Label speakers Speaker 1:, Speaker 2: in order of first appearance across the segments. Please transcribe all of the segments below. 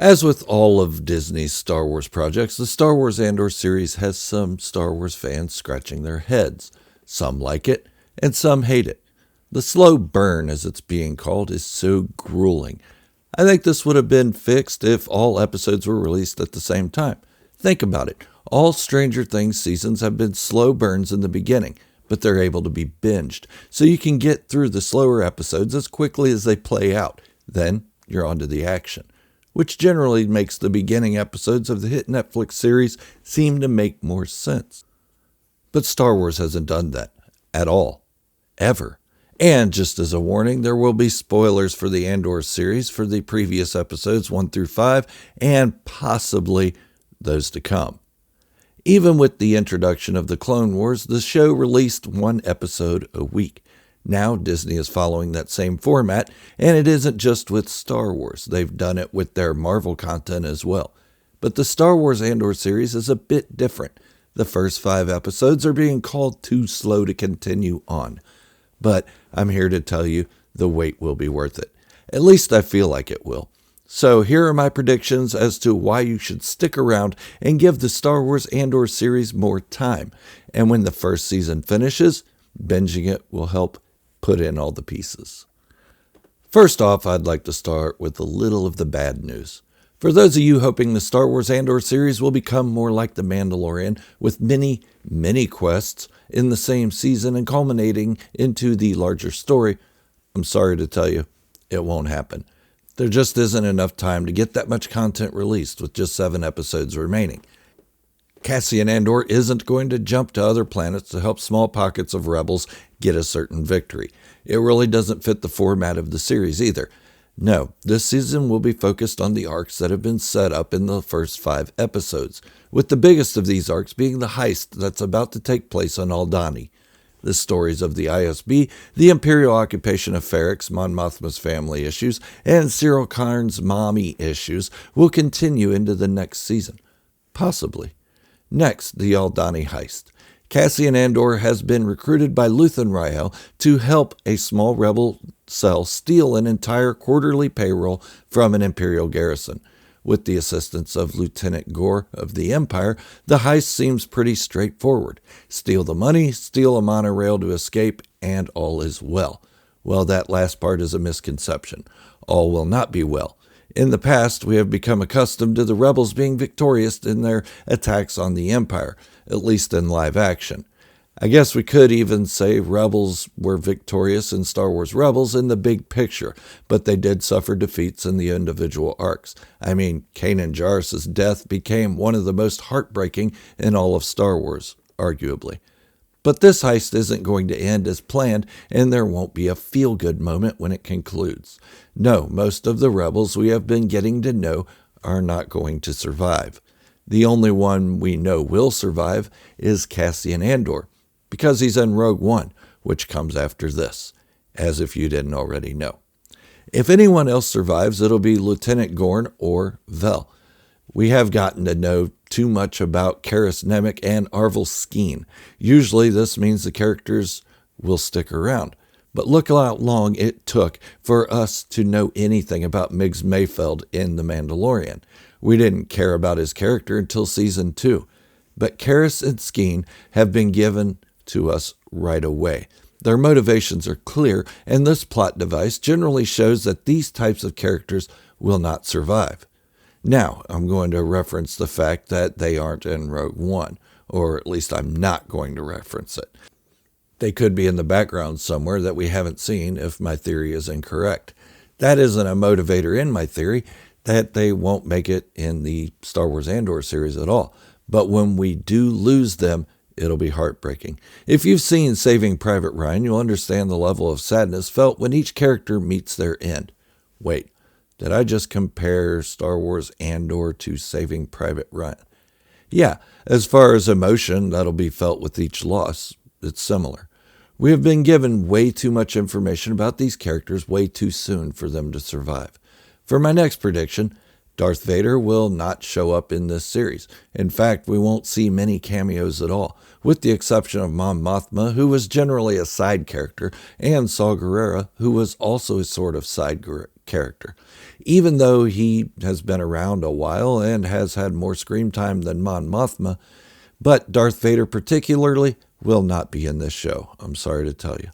Speaker 1: As with all of Disney's Star Wars projects, the Star Wars Andor series has some Star Wars fans scratching their heads. Some like it, and some hate it. The slow burn, as it's being called, is so grueling. I think this would have been fixed if all episodes were released at the same time. Think about it. All Stranger Things seasons have been slow burns in the beginning, but they're able to be binged, so you can get through the slower episodes as quickly as they play out. Then you're on to the action, which generally makes the beginning episodes of the hit Netflix series seem to make more sense. But Star Wars hasn't done that at all, ever. And just as a warning, there will be spoilers for the Andor series for the previous episodes 1 through 5 and possibly those to come. Even with the introduction of the Clone Wars, the show released one episode a week. Now Disney is following that same format, and it isn't just with Star Wars. They've done it with their Marvel content as well. But the Star Wars Andor series is a bit different. The first 5 episodes are being called too slow to continue on. But I'm here to tell you the wait will be worth it. At least I feel like it will. So here are my predictions as to why you should stick around and give the Star Wars Andor series more time. And when the first season finishes, binging it will help put in all the pieces. First off, I'd like to start with a little of the bad news. For those of you hoping the Star Wars Andor series will become more like The Mandalorian, with many, many quests in the same season and culminating into the larger story, I'm sorry to tell you, it won't happen. There just isn't enough time to get that much content released with just 7 episodes remaining. Cassian Andor isn't going to jump to other planets to help small pockets of rebels get a certain victory. It really doesn't fit the format of the series either. No, this season will be focused on the arcs that have been set up in the first 5 episodes, with the biggest of these arcs being the heist that's about to take place on Aldhani. The stories of the ISB, the Imperial occupation of Ferrix, Mon Mothma's family issues, and Cyril Karn's mommy issues will continue into the next season. Possibly. Next, the Aldhani heist. Cassian Andor has been recruited by Luthen Rael to help a small rebel cell steal an entire quarterly payroll from an Imperial garrison. With the assistance of Lieutenant Gore of the Empire, the heist seems pretty straightforward. Steal the money, steal a monorail to escape, and all is well. Well, that last part is a misconception. All will not be well. In the past, we have become accustomed to the rebels being victorious in their attacks on the Empire, at least in live action. I guess we could even say rebels were victorious in Star Wars Rebels in the big picture, but they did suffer defeats in the individual arcs. I mean, Kanan Jarrus' death became one of the most heartbreaking in all of Star Wars, arguably. But this heist isn't going to end as planned, and there won't be a feel-good moment when it concludes. No, most of the rebels we have been getting to know are not going to survive. The only one we know will survive is Cassian Andor, because he's in Rogue One, which comes after this, as if you didn't already know. If anyone else survives, it'll be Lieutenant Gorn or Vel. We have gotten to know too much about Karis Nemik and Arvel Skeen. Usually this means the characters will stick around. But look how long it took for us to know anything about Miggs Mayfeld in The Mandalorian. We didn't care about his character until Season 2. But Karis and Skeen have been given to us right away. Their motivations are clear, and this plot device generally shows that these types of characters will not survive. Now, I'm going to reference the fact that they aren't in Rogue One, or at least I'm not going to reference it. They could be in the background somewhere that we haven't seen if my theory is incorrect. That isn't a motivator in my theory that they won't make it in the Star Wars Andor series at all. But when we do lose them, it'll be heartbreaking. If you've seen Saving Private Ryan, you'll understand the level of sadness felt when each character meets their end. Wait, did I just compare Star Wars Andor to Saving Private Ryan? Yeah, as far as emotion that'll be felt with each loss, it's similar. We have been given way too much information about these characters way too soon for them to survive. For my next prediction, Darth Vader will not show up in this series. In fact, we won't see many cameos at all, with the exception of Mon Mothma, who was generally a side character, and Saw Gerrera, who was also a sort of side character. Even though he has been around a while and has had more screen time than Mon Mothma, but Darth Vader particularly will not be in this show, I'm sorry to tell you.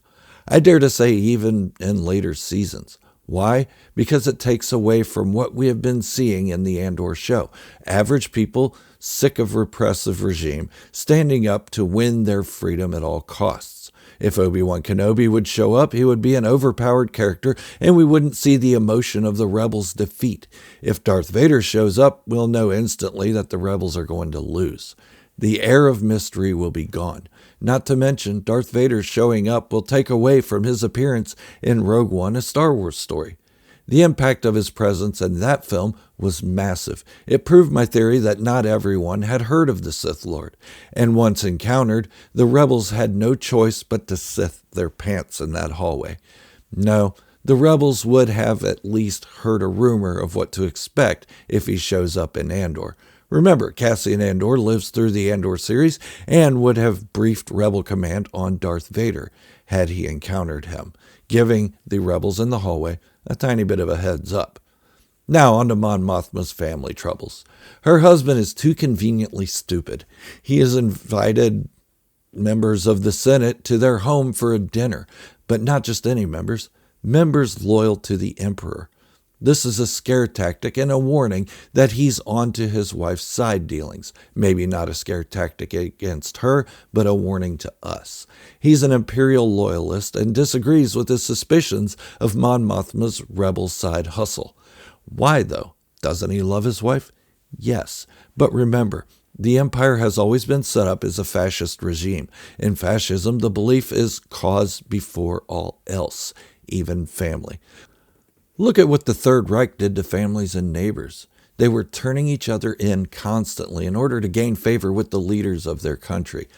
Speaker 1: I dare to say even in later seasons. Why? Because it takes away from what we have been seeing in the Andor show. Average people, sick of repressive regime, standing up to win their freedom at all costs. If Obi-Wan Kenobi would show up, he would be an overpowered character, and we wouldn't see the emotion of the rebels' defeat. If Darth Vader shows up, we'll know instantly that the rebels are going to lose. The air of mystery will be gone. Not to mention, Darth Vader showing up will take away from his appearance in Rogue One, a Star Wars story. The impact of his presence in that film was massive. It proved my theory that not everyone had heard of the Sith Lord, and once encountered, the rebels had no choice but to Sith their pants in that hallway. No, the rebels would have at least heard a rumor of what to expect if he shows up in Andor. Remember, Cassian Andor lives through the Andor series and would have briefed Rebel Command on Darth Vader had he encountered him, giving the rebels in the hallway a tiny bit of a heads up. Now on to Mon Mothma's family troubles. Her husband is too conveniently stupid. He has invited members of the Senate to their home for a dinner, but not just any members loyal to the Emperor. This is a scare tactic and a warning that he's on to his wife's side dealings. Maybe not a scare tactic against her, but a warning to us. He's an Imperial loyalist and disagrees with his suspicions of Mon Mothma's rebel side hustle. Why, though? Doesn't he love his wife? Yes, but remember, the Empire has always been set up as a fascist regime. In fascism, the belief is cause before all else, even family. Look at what the Third Reich did to families and neighbors. They were turning each other in constantly in order to gain favor with the leaders of their country.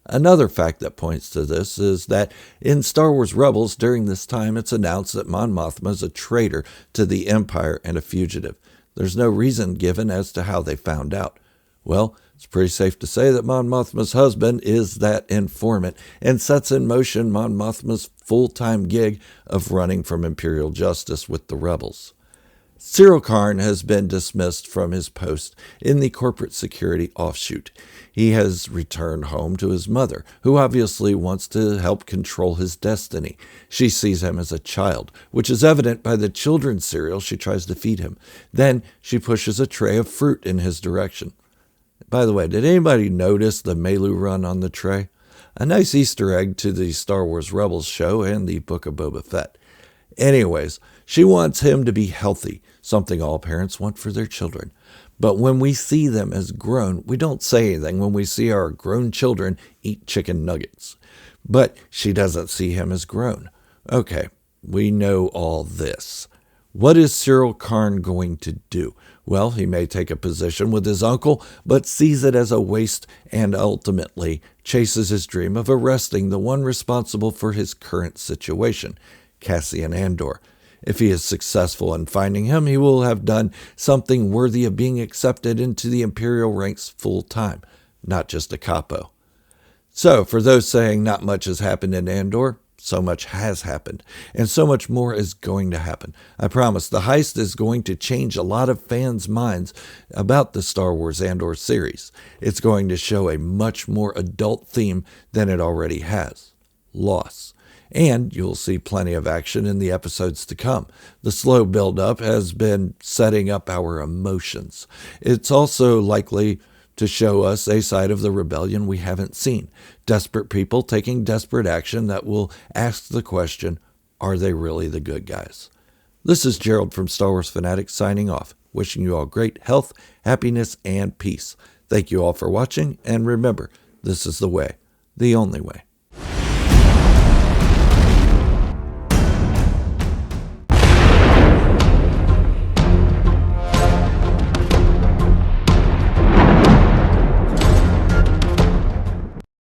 Speaker 1: Another fact that points to this is that in Star Wars Rebels during this time, it's announced that Mon Mothma is a traitor to the Empire and a fugitive. There's no reason given as to how they found out. Well, it's pretty safe to say that Mon Mothma's husband is that informant and sets in motion Mon Mothma's full-time gig of running from Imperial justice with the rebels. Cyril Karn has been dismissed from his post in the corporate security offshoot. He has returned home to his mother, who obviously wants to help control his destiny. She sees him as a child, which is evident by the children's cereal she tries to feed him. Then she pushes a tray of fruit in his direction. By the way, did anybody notice the Melu run on the tray? A nice Easter egg to the Star Wars Rebels show and the Book of Boba Fett. Anyways, she wants him to be healthy, something all parents want for their children. But when we see them as grown, we don't say anything when we see our grown children eat chicken nuggets. But she doesn't see him as grown. Okay, we know all this. What is Cyril Karn going to do? Well, he may take a position with his uncle, but sees it as a waste and ultimately chases his dream of arresting the one responsible for his current situation, Cassian Andor. If he is successful in finding him, he will have done something worthy of being accepted into the Imperial ranks full time, not just a capo. So, for those saying not much has happened in Andor, so much has happened, and so much more is going to happen. I promise the heist is going to change a lot of fans' minds about the Star Wars Andor series. It's going to show a much more adult theme than it already has: loss. And you'll see plenty of action in the episodes to come. The slow build-up has been setting up our emotions. It's also likely to show us a side of the rebellion we haven't seen. Desperate people taking desperate action that will ask the question, are they really the good guys? This is Gerald from Star Wars Fanatics signing off, wishing you all great health, happiness, and peace. Thank you all for watching, and remember, this is the way, the only way.